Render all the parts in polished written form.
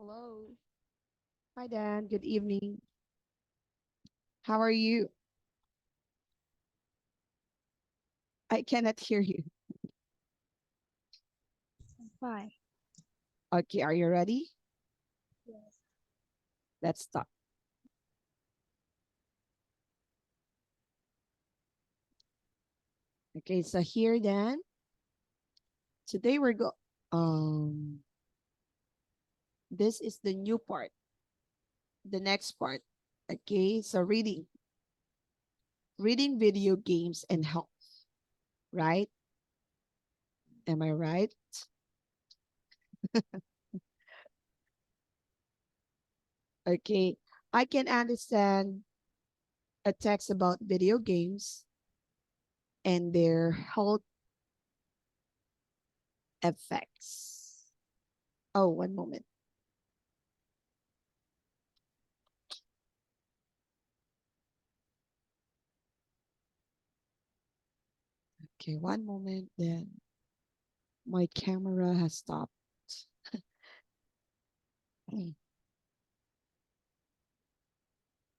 Hello. Hi, Dan. Good evening. How are you? I cannot hear you. Fine. Okay, are you ready? Yes. Let's start. Okay, so here, Dan. Today we're go. Um, this is the new part, the next part. Okay, so reading video games and health. Right? Am I right? Okay, I can understand a text about video games and their health effects. Oh, one moment. Okay, one moment. Then my camera has stopped.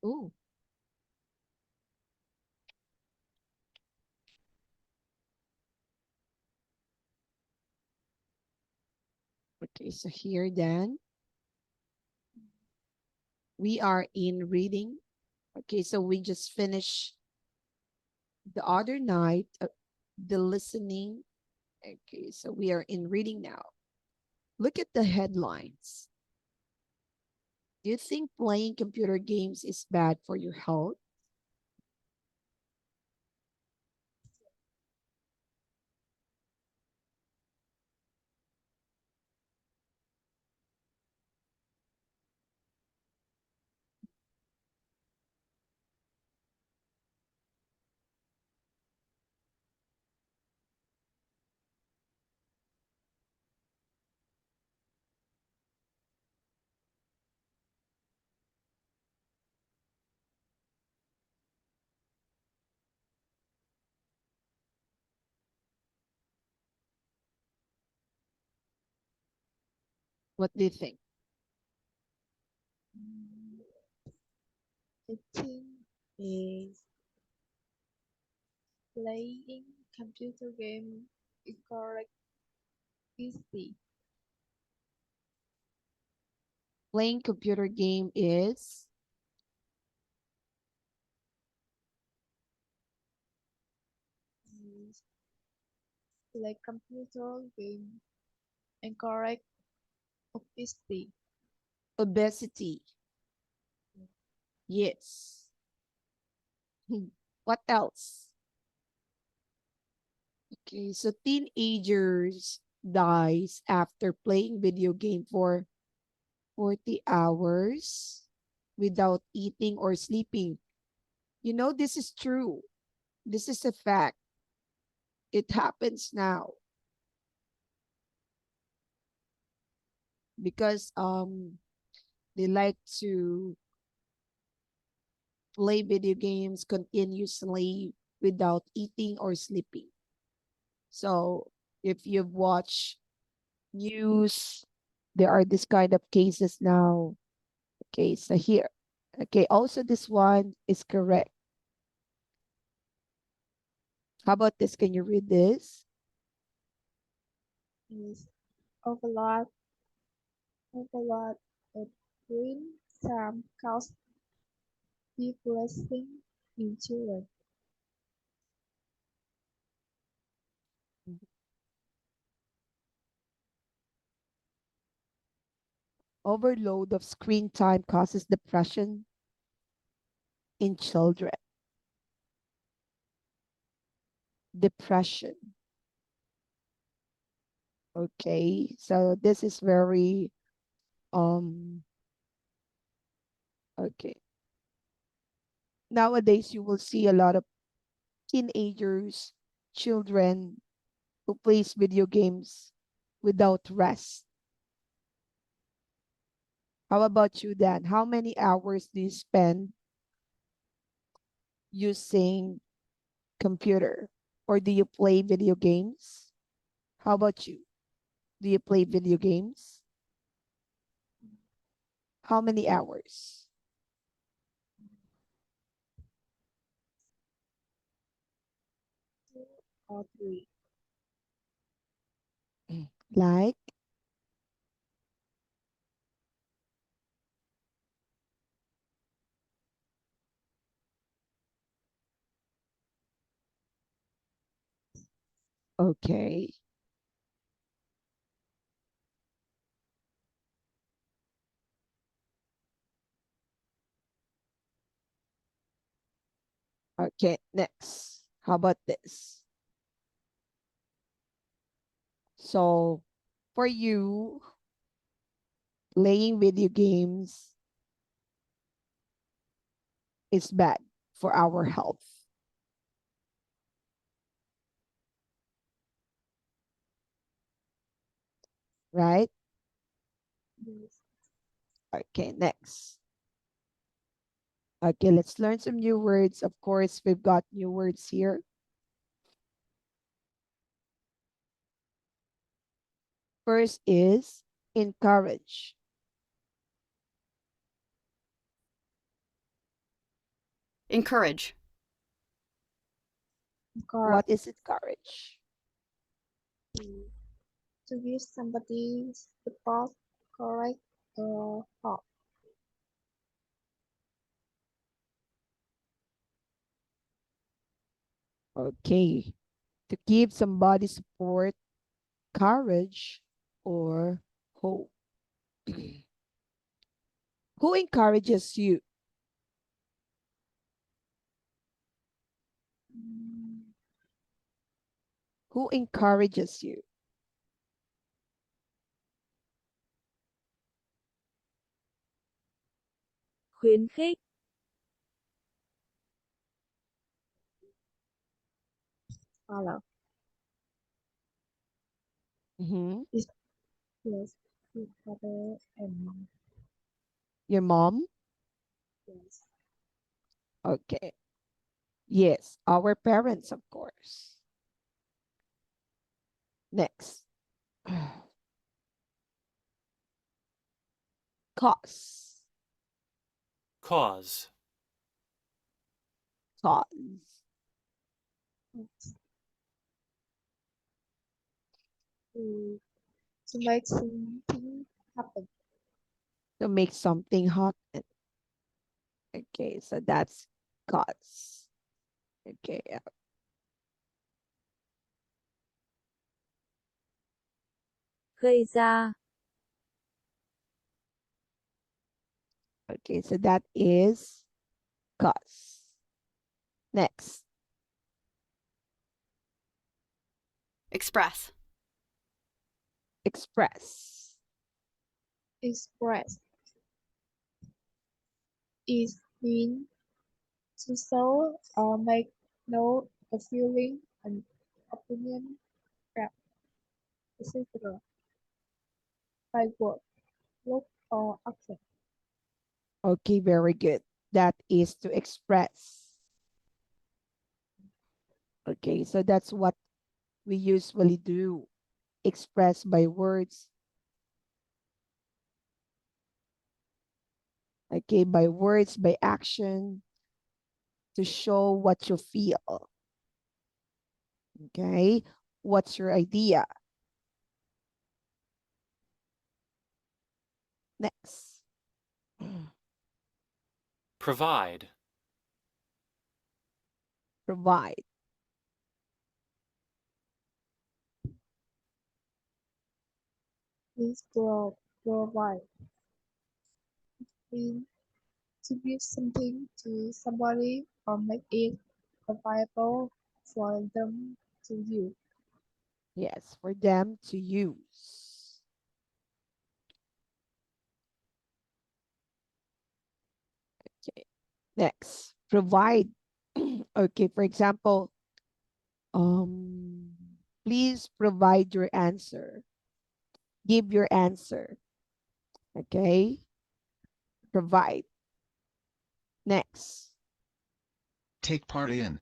Oh, okay. So here then we are in reading. Okay, so we just finished the other night, the listening. Okay, so we are in reading now. Look at the headlines. Do you think playing computer games is bad for your health? What do you think? I think is playing computer game incorrect easy. Playing computer game is Is like computer game incorrect obesity. obesity. Yes. What else? Okay, so teenagers dies after playing video game for 40 hours without eating or sleeping. You know, this is true. This is a fact. It happens now because they like to play video games continuously without eating or sleeping. So if you've watched news, there are this kind of cases now. Okay, so here. Okay, also this one is correct. How about this? Can you read this? Is overload overload of screen time cause depressing in children. Mhm. Overload of screen time causes depression in children. Depression. Okay, so this is very um okay. Nowadays you will see a lot of teenagers, children who plays video games without rest. How about you, Dan? How many hours do you spend using computer? Or do you play video games? How about you? Do you play video games? How many hours? 2 or 3. Like, okay. Okay, next. How about this? So, for you, playing video games is bad for our health, right? Yes. Okay, next. Okay, let's learn some new words. Of course, we've got new words here. First is encourage. Encourage. What Encourage is encourage? to give somebody support, correct, or help. Okay, to give somebody support, courage, or hope. Who encourages you? Mm, Who encourages you? khuyến khích, Follow. Mhm. Is yes, his father and mom. Your mom? Yes. Okay. Yes, our parents, of course. Next. Cause. Cause. Cause. Yes. To make something happen. To make something happen. Okay, so that's cause. Okay, gây ra, okay, so that is cause. Next. Express. Express. Express is mean to show or make known a feeling, an opinion, fact, etc. by word, look, or action. Okay, very good. That is to express. Okay, so that's what we usually do. Express by words. Okay, by words, by action, to show what you feel. Okay, what's your idea? Next. Provide. Provide. Please provide. Mean to give something to somebody or make it available for them to use. Yes, for them to use. Okay, next. Provide. Okay, for example, um, please provide your answer. Give your answer. Okay, provide. Next. Take part in.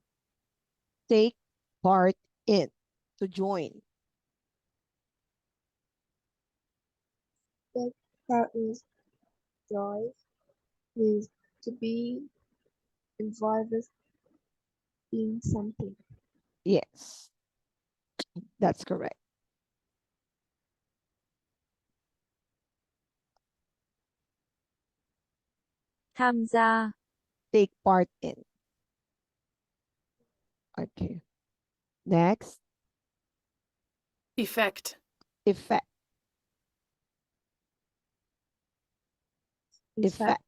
Take part in. To join. That part is joy is to be involved in something. Yes, that's correct. tham gia, Take part in. Okay. Next, Effect. effect. Effect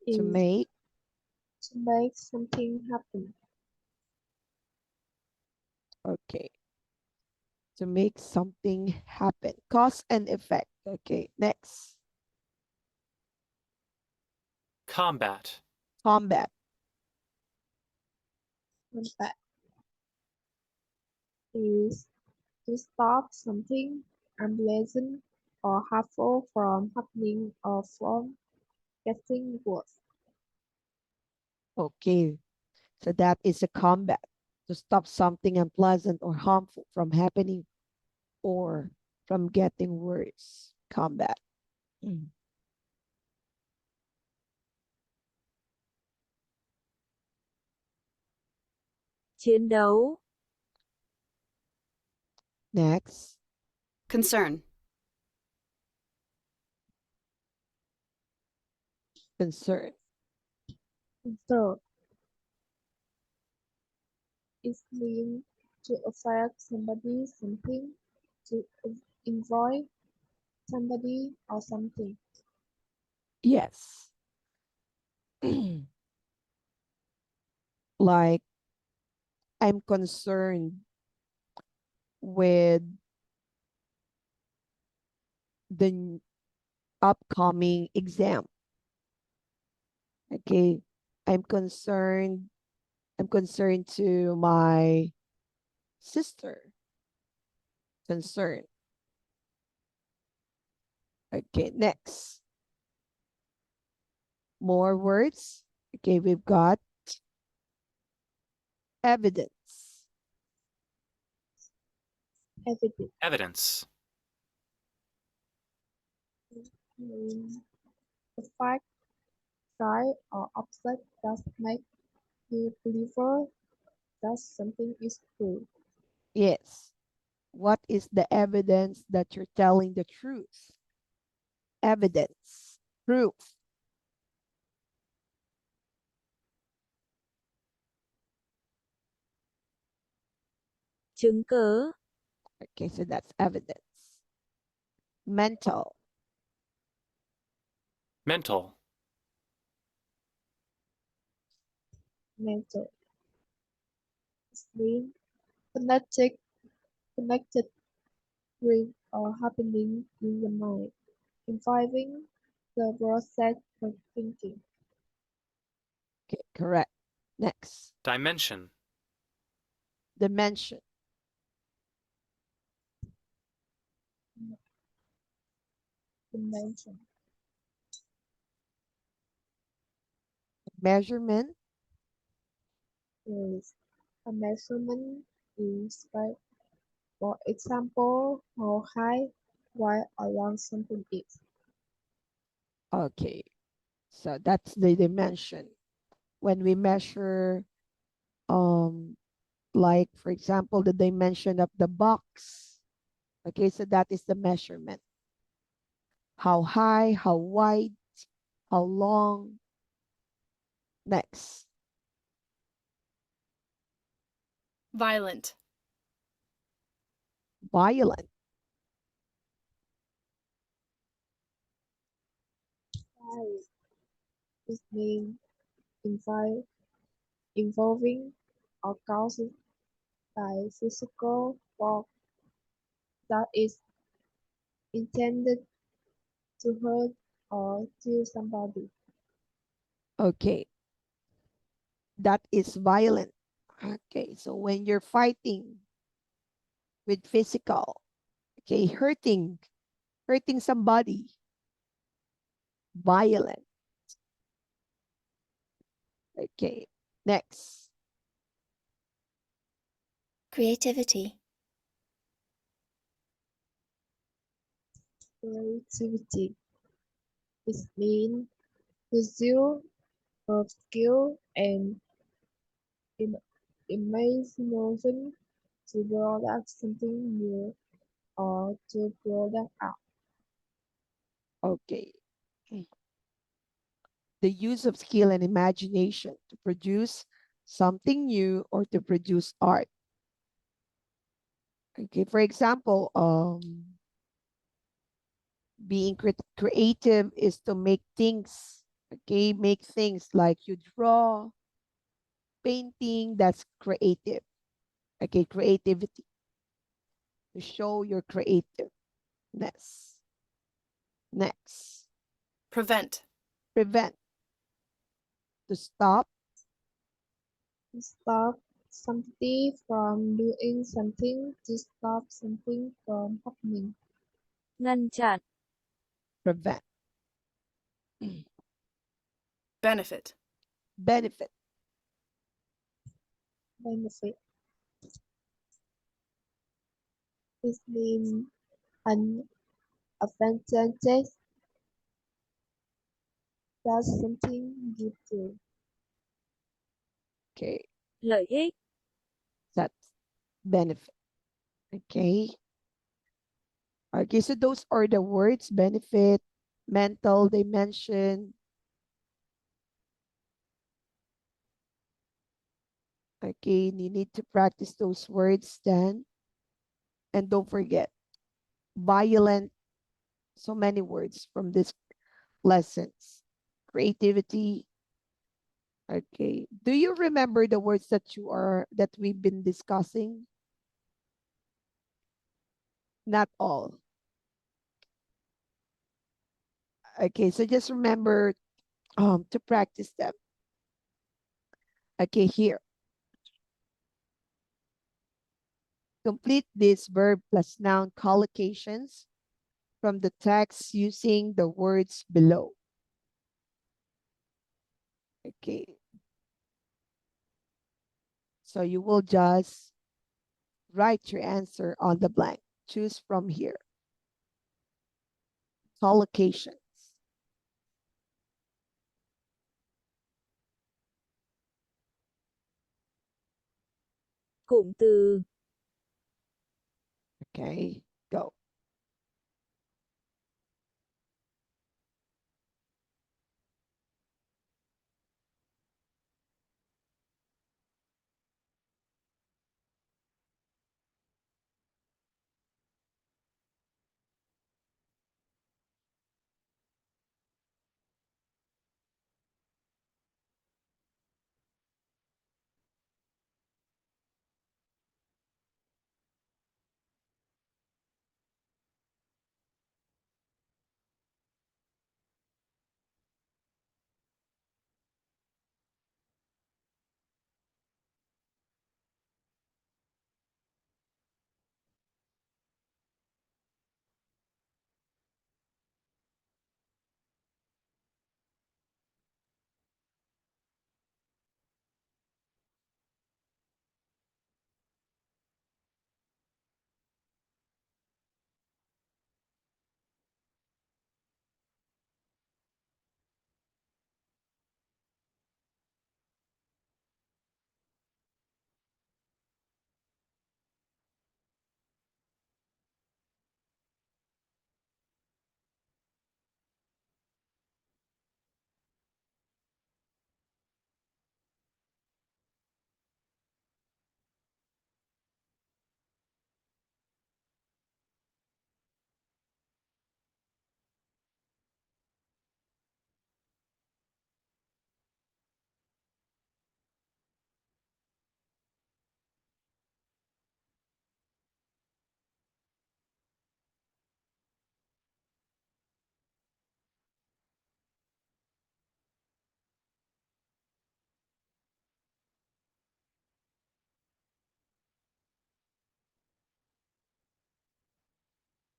To is make. to make something happen. Okay. To make something happen. Cause and effect. Okay. Next, Combat. combat. Combat is to stop something unpleasant or harmful from happening or from getting worse. Okay. So that is a combat. To stop something unpleasant or harmful from happening or from getting worse. Combat. Mm. chiến đấu, Next, Concern. concern. Third is linked to affect somebody, something, to involve somebody or something. Yes. Like, I'm concerned with the upcoming exam. Okay. I'm concerned. I'm concerned to my sister. Concern. Okay. Next. More words. Okay. We've got evidence. Evidence. Evidence. A fact, guide, or object that make you believe that something is true. Yes. What is the evidence that you're telling the truth? Evidence. Proof. chứng cớ, Okay, so that's evidence. Mental. Mental. Mental. Sleep. Connected with or happening in the mind, involving the process of thinking. Okay, correct. Next. Dimension. Dimension. Dimension Measurement. is a measurement in space. For example, how high, wide, or long something is. Okay, so that's the dimension. When we measure, um, like for example, the dimension of the box. Okay, so that is the measurement. How high, how wide, how long. Next. Violent. Violent. Size is named involving or caused by physical force that is intended to hurt or kill somebody. Okay, that is violent. Okay, so when you're fighting with physical, okay, hurting somebody, violent. Okay, next. Creativity. creativity. It means pursuit of skill and im- imagination to product something new or to product art. Okay. The use of skill and imagination to produce something new or to produce art. Okay, for example, being creative is to make things, okay, make things like you draw, painting, that's creative. Okay, creativity, to show your creativeness. Next, Prevent. prevent, to stop, To stop somebody from doing something, to stop something from happening. ngăn chặn, prevent. Benefit. Benefit, Benefit. It means an advantage that something gives you. okay, lợi ích, that's benefit. Okay. Okay, so those are the words: benefit, mental dimension. Okay, you need to practice those words then. And don't forget, violent, so many words from this lessons. Creativity. Okay. Do you remember the words that we've been discussing? Not all. Okay, so just remember to practice them. Okay, here. Complete these verb plus noun collocations from the text using the words below. Okay. So you will just write your answer on the blank. Choose from here. Collocations. cụm từ, Okay, go.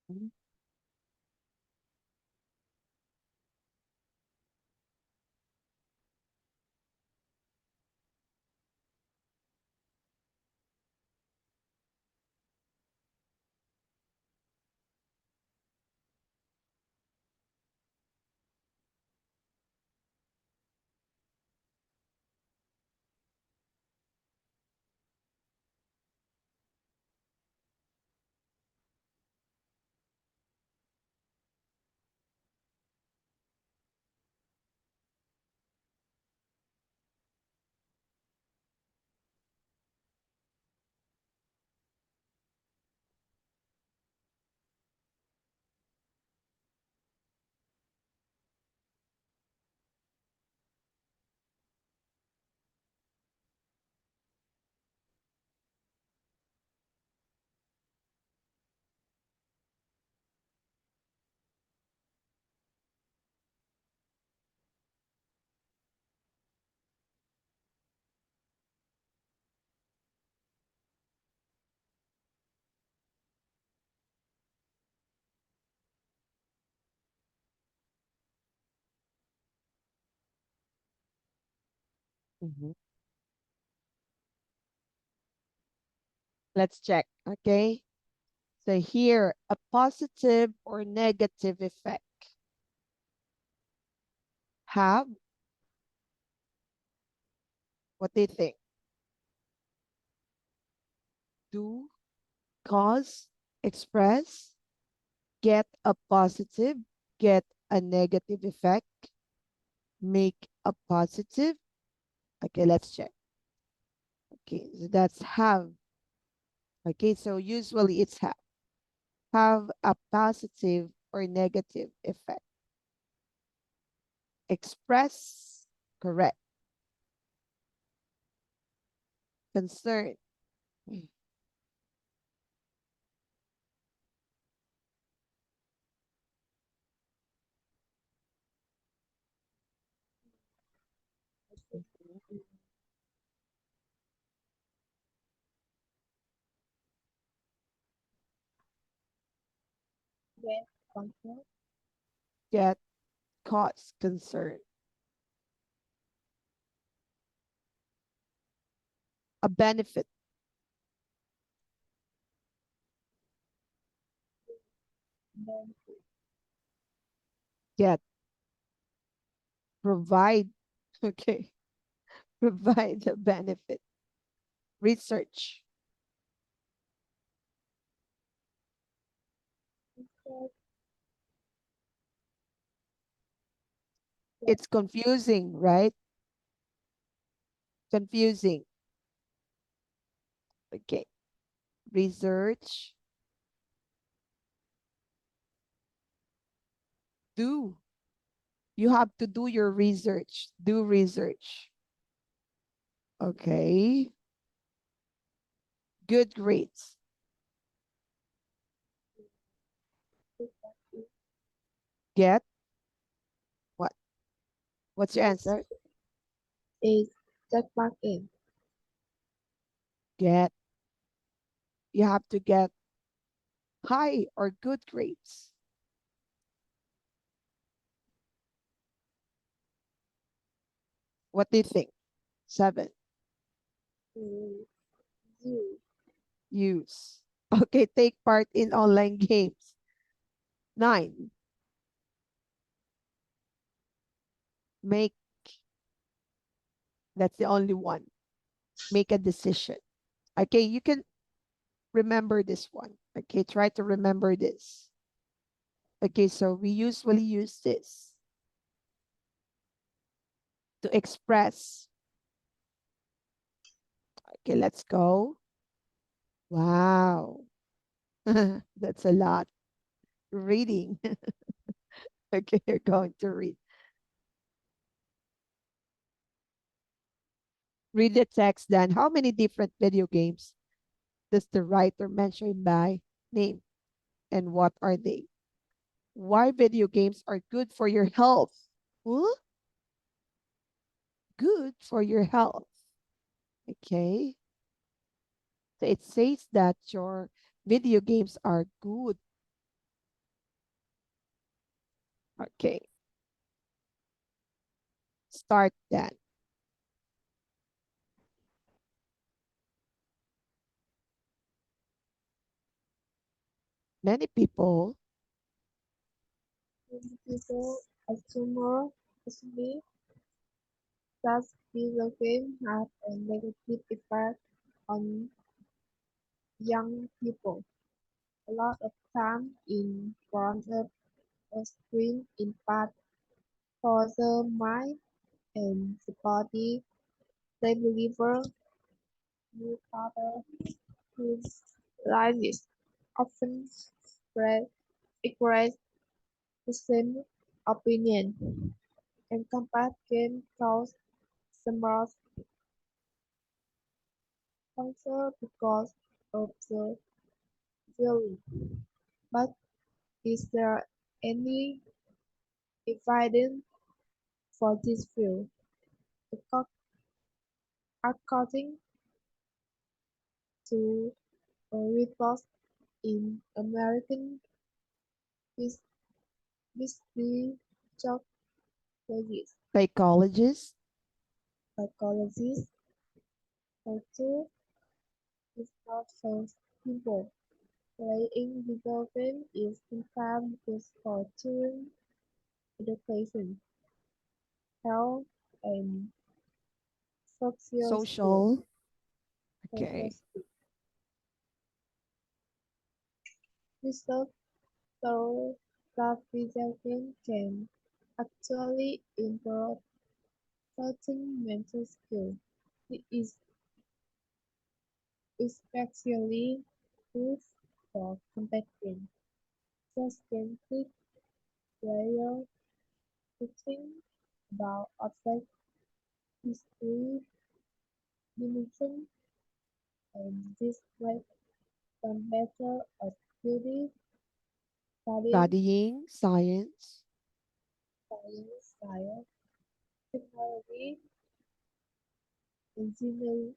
Mhm. Mhm. Let's check. Okay. So here, a positive or negative effect. Have, what they think? Do, cause, express, get a positive, get a negative effect, make a positive. Okay, let's check. Okay, so that's have. Okay, so usually it's have a positive or negative effect. Express, correct. Concern, Get comfort. get, cause, concern. A benefit, Benefit. get, provide. Okay, provide a benefit. Research, Get. it's confusing, right? Confusing. Okay, research, do. You have to do your research. Do research. Okay. Good grades. Get what? What's your answer? Is get back in. Get. You have to get high or good grades. What do you think? 7. To you. Use. Okay, take part in online games. 9. Make. That's the only one. Make a decision. Okay, you can remember this one. Okay, try to remember this. Okay, so we usually use this to express. Okay, let's go. Wow. That's a lot. Reading. Okay, you're going to read. Read the text then. How many different video games does the writer mention by name? And what are they? Why video games are good for your health? Huh? Good for your health. Okay. So it says that your video games are good. Okay. Start that. Many people, Many people assume that video games have a negative effect on young people. A lot of time in front of a screen impact for the mind and the body. They believe new father whose lives often express the same opinion and combat can cause smart cancer because of the violence. But is there any evidence for this view? Acco- According to a report in American Physiology, psychologists, psychologist. Culture is not so simple. Playing video games is sometimes good for children education, health, and social skills. Social. Social Okay. skills. Research shows that video games can actually improve certain mental skills. It is especially good for competing. Just can teach players to think about object history, dimension, and this makes them better at study, studying Studying science. science, technology, engineering,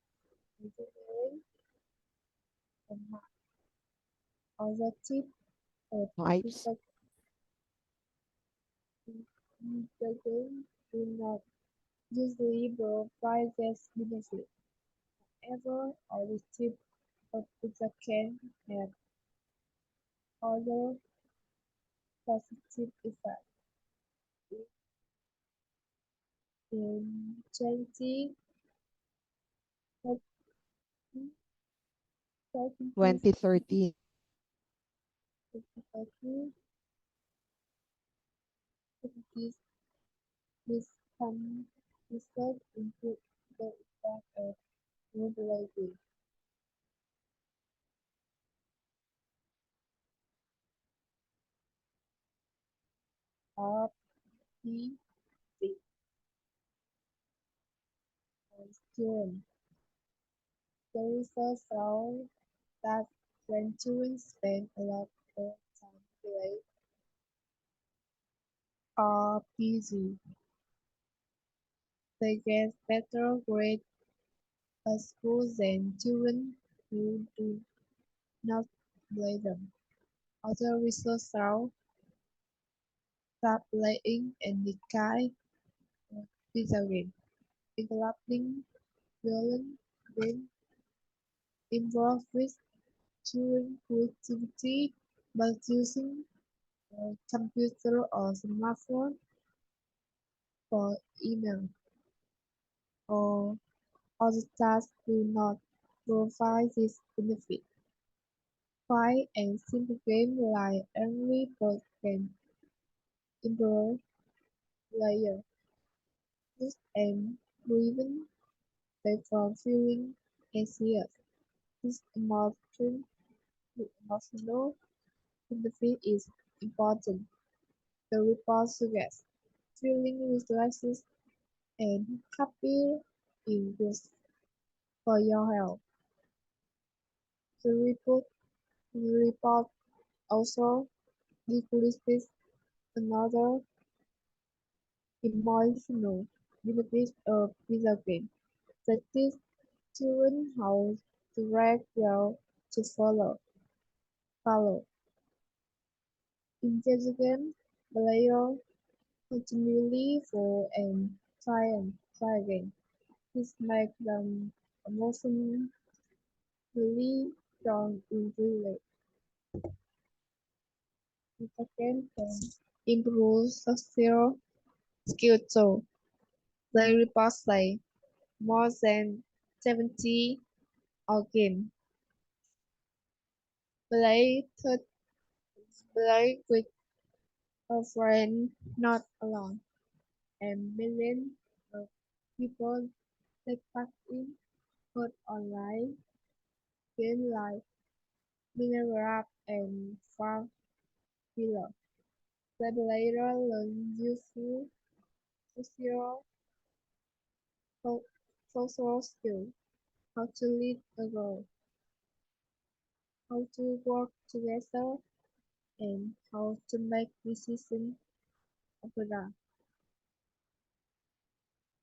and math. Other tips of Types. research games do not usually provide this benefit. However, other tips of research can have other positive effects. In 2013, 2013. 2013, this some research into the effect of mobility of P on students. The research found that when children spend a lot of time playing or busy, they get better grades at school than children who do not play them. Other research found that playing any kind of video game, including violent games, involved with children creativity by using a computer or smartphone for email or other tasks do not provide this benefit. Quiet and simple games like Angry Birds can improve player mood and prevent them from feeling anxious. This emotional benefit is important. The report suggests feeling relaxed and happy is good for your health. The report also decreases another emotional benefit of video games. They teach children how to react well to follow. Intelligent players continually fall and try again. This makes them emotionally strong in real life. The second point improves social skills too. The report say more than 70 of games played play with a friend, not alone, and millions of people take part in both online games like Minecraft and Farmville. The player learn useful social so- social skills, how to lead a group, how to work together, and how to make decisions overall.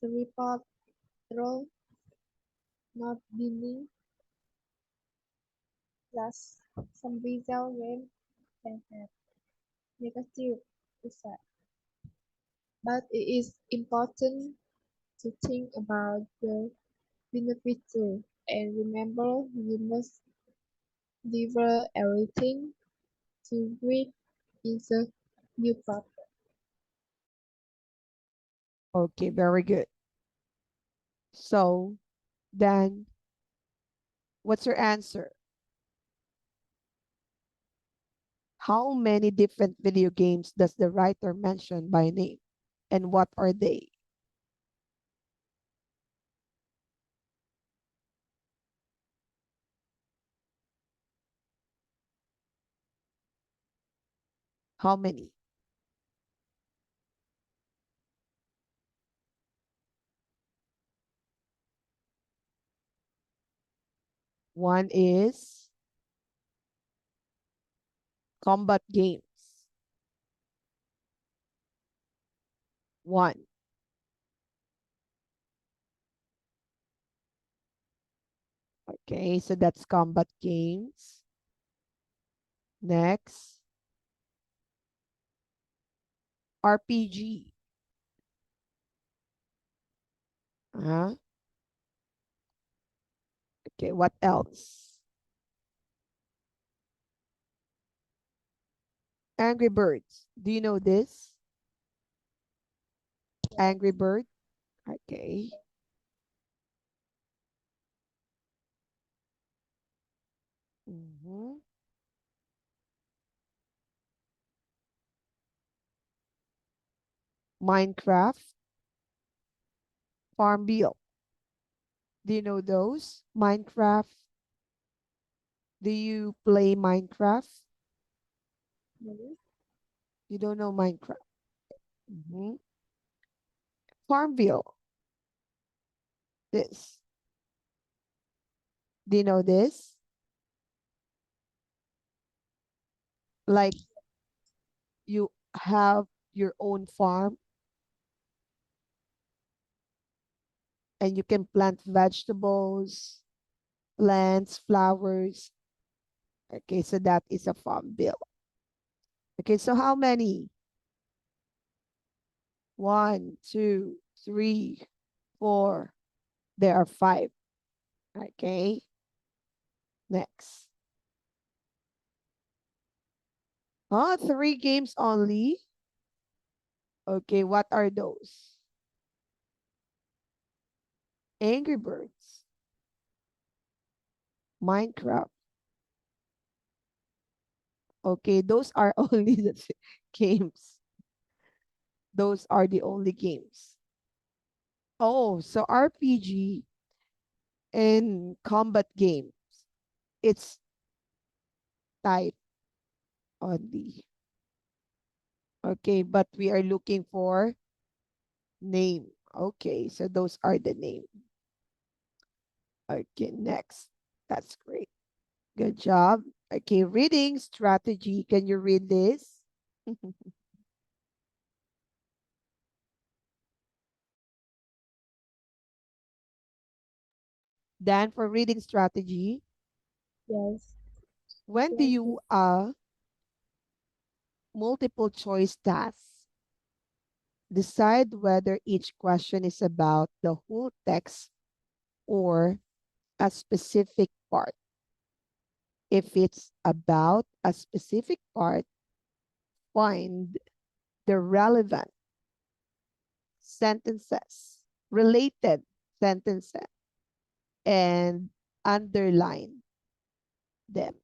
The report draws not meaning that some video games can have negative effects, but it is important to think about the benefit too. And remember, you must deliver everything to read in the new part. Okay, very good. So then, what's your answer? How many different video games does the writer mention by name? And what are they? How many? One is combat games. One. Okay, so that's combat games. Next, RPG. Uh-huh. Okay, what else? Angry Birds. Do you know this? Angry Bird. Okay. Mhm. Minecraft, Farmville. Do you know those? Minecraft. Do you play Minecraft? No? You don't know Minecraft. Mhm. Farmville. This. Do you know this? Like you have your own farm and you can plant vegetables, plants, flowers. Okay, so that is a farm bill. Okay, so how many? One, two, three, four. There are five. Okay, next. Oh, three games only. Okay, what are those? Angry Birds, Minecraft. Okay, those are only the games. Those are the only games. Oh, so RPG and combat games. It's type only. Okay, but we are looking for name. Okay, so those are the name. Okay, next. That's great. Good job. Okay, reading strategy. Can you read this? Dan, for reading strategy, Yes. when do Yes. you multiple choice tasks, decide whether each question is about the whole text or a specific part. If it's about a specific part, find the relevant sentences, related sentences, and underline them.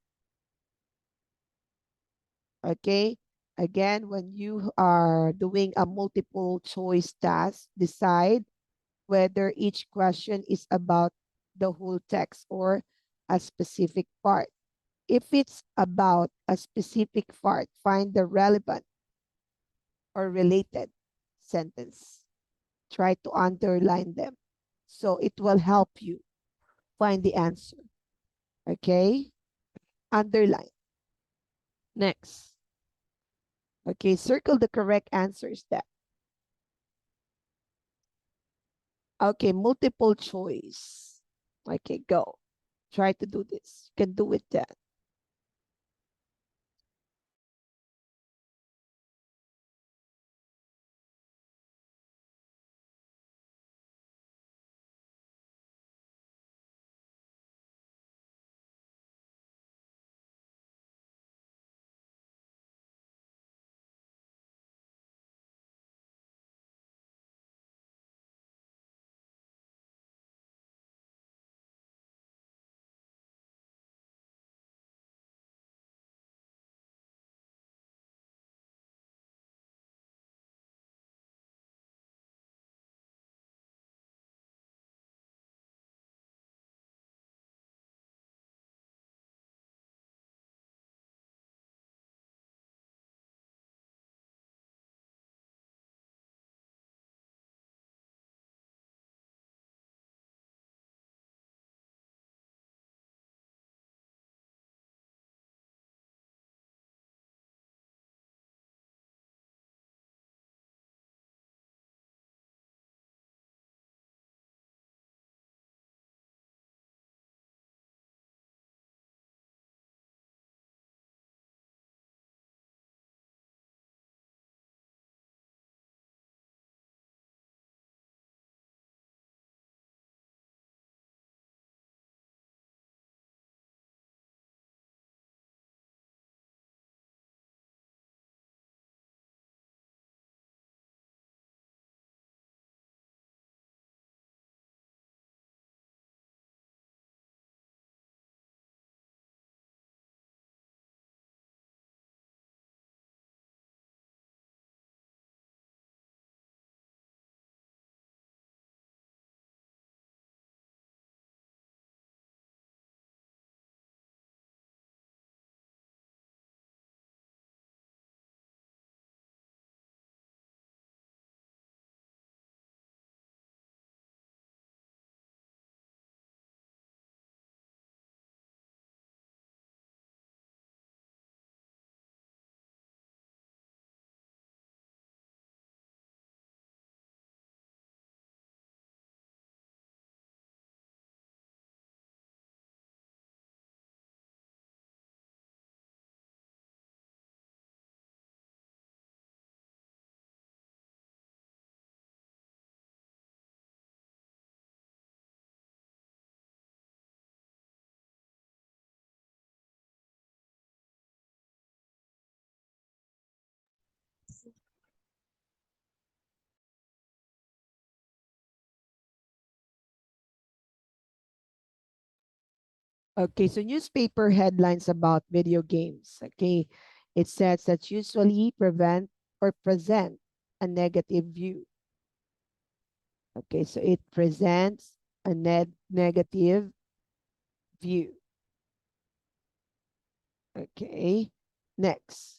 Okay? Again, when you are doing a multiple choice task, decide whether each question is about the whole text or a specific part. If it's about a specific part, find the relevant or related sentence. Try to underline them. So it will help you find the answer. Okay? Underline. Next. Okay, circle the correct answers there. Okay, multiple choice. Okay, go. Try to do this. You can do it then. Okay, so newspaper headlines about video games. Okay, it says that usually prevent or present a negative view. Okay, so it presents a negative view. Okay, next.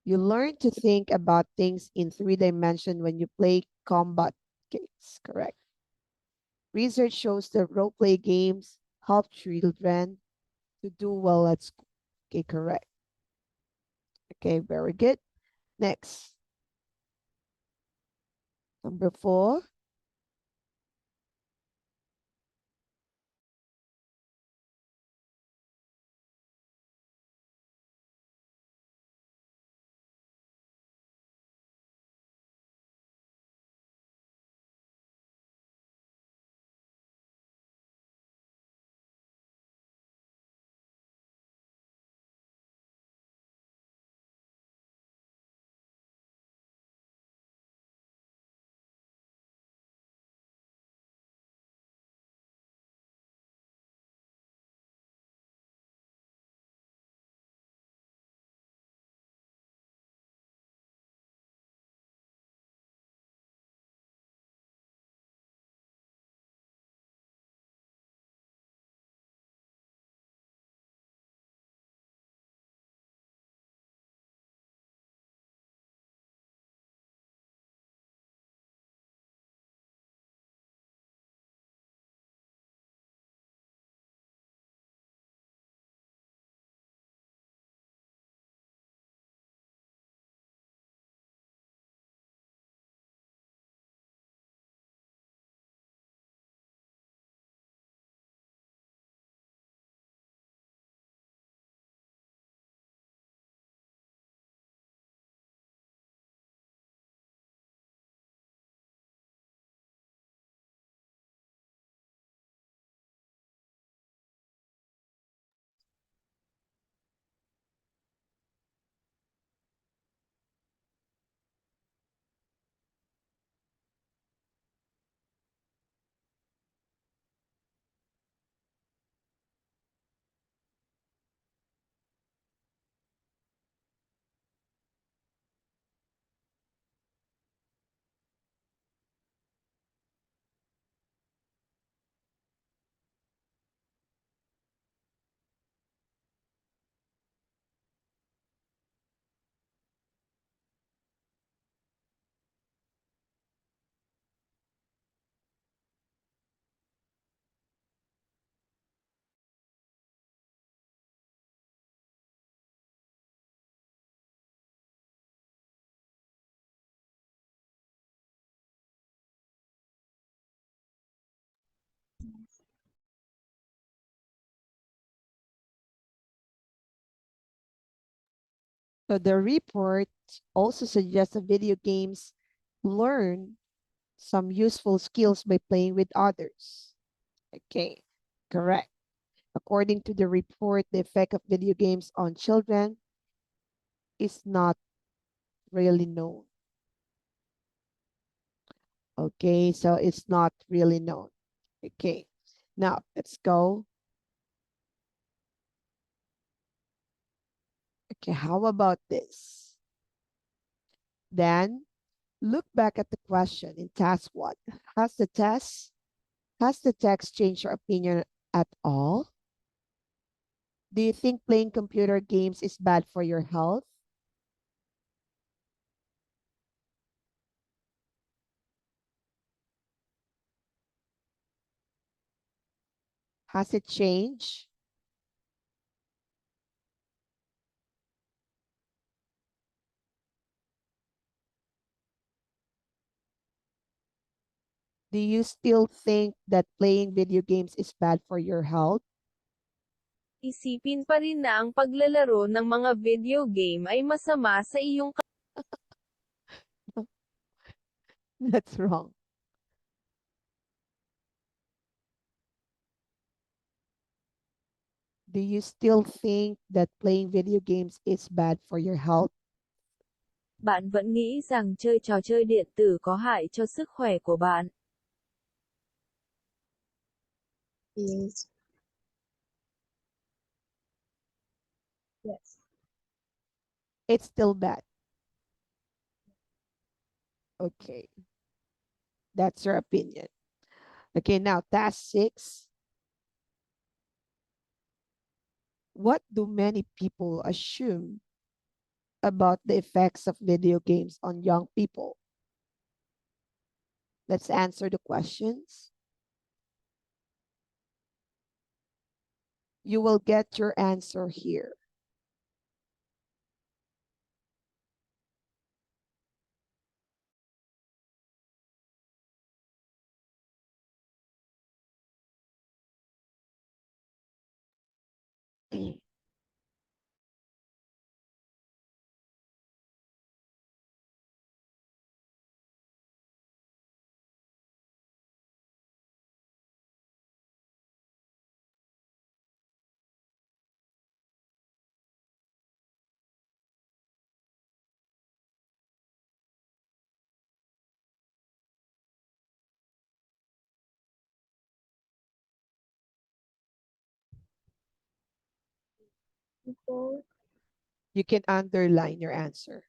You learn to think about things in 3 dimensions when you play combat games, correct? Research shows that role play games help children to do well at school. Okay, correct. Okay, very good. Next. Number 4. So the report also suggests that video games learn some useful skills by playing with others. Okay, correct. According to the report, the effect of video games on children is not really known. Okay, so it's not really known. Okay, now let's go. Okay, how about this? Then look back at the question in task 1. Has the text changed your opinion at all? Do you think playing computer games is bad for your health? Has it changed? Do you still think that playing video games is bad for your health? Isipin pa rin na ang paglalaro ng mga video game ay masama sa iyong That's wrong. Do you still think that playing video games is bad for your health? Bạn vẫn nghĩ rằng chơi trò chơi điện tử có hại cho sức khỏe của bạn. is yes. It's still bad. Okay, that's your opinion. Okay, now task 6. What do many people assume about the effects of video games on young people? Let's answer the questions. You will get your answer here. People You can underline your answer.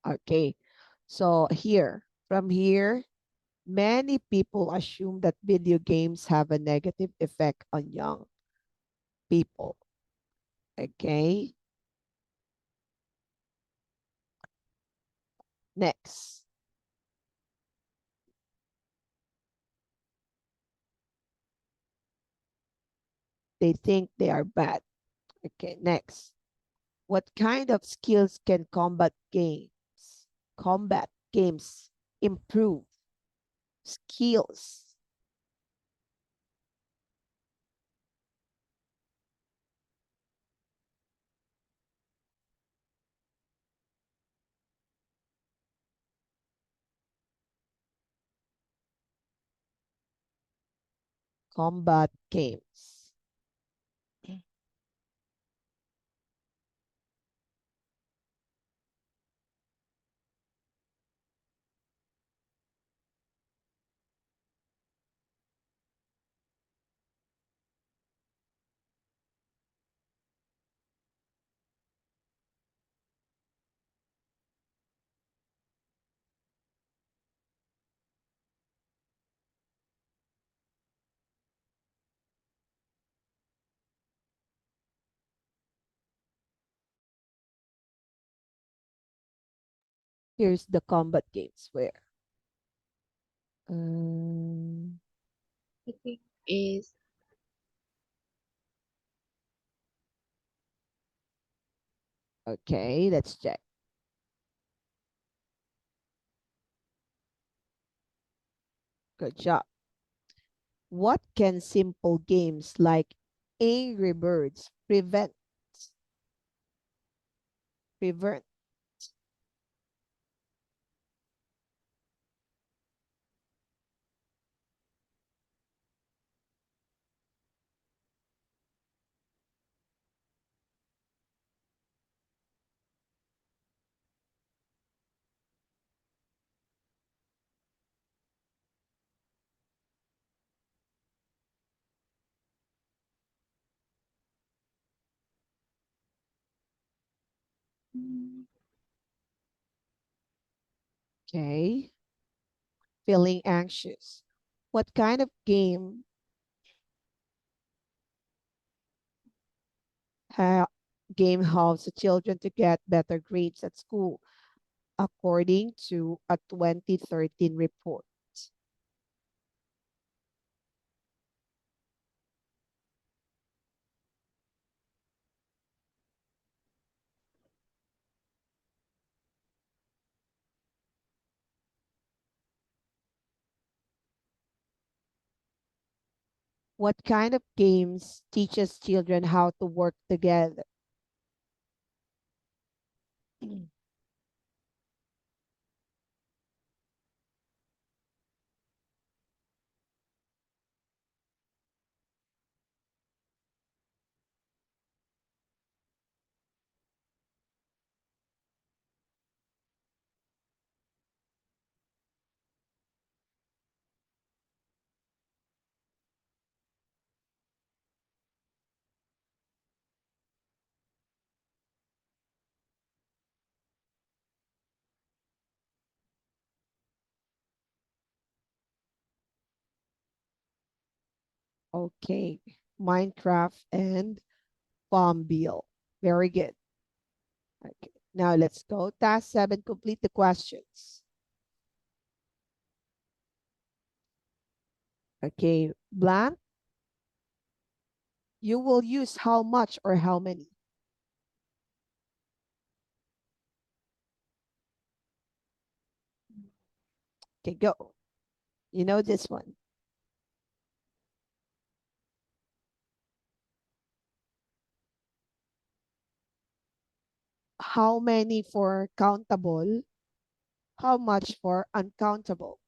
Okay, so from here, many people assume that video games have a negative effect on young people. Okay, next. They think they are bad. Okay, next. What kind of skills can combat games improve? Skills. Combat games. Here's the combat games where. Um, I think is okay, let's check. Good job. What can simple games like Angry Birds prevent? Okay. Feeling anxious. What kind of ha- game helps the children to get better grades at school, according to a 2013 report? What kind of games teaches children how to work together? Okay. Minecraft and Farmville. Very good. Okay. Now let's go. Task 7, complete the questions. Okay. Blank. You will use how much or how many? Okay, go. You know this one. How many for countable? How much for uncountable?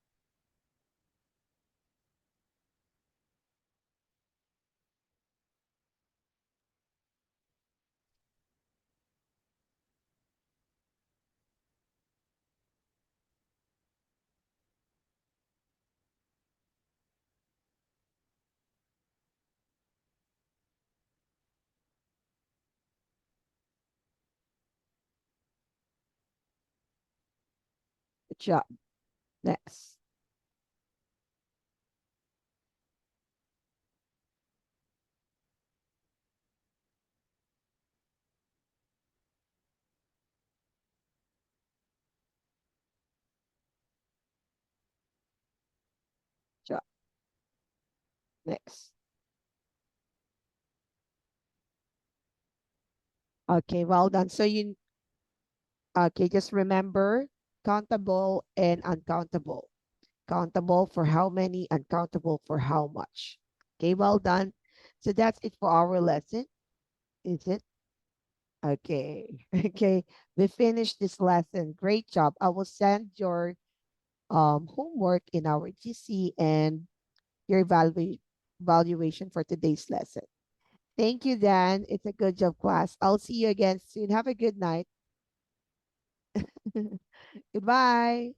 Good job. Next. Job. Next. Okay, well done. So okay, just remember countable and uncountable. Countable for how many, uncountable for how much. Okay, well done. So that's it for our lesson. Is it? Okay. Okay. We finished this lesson. Great job. I will send your homework in our GC and your evaluation for today's lesson. Thank you, Dan. It's a good job, class. I'll see you again soon. Have a good night. Goodbye.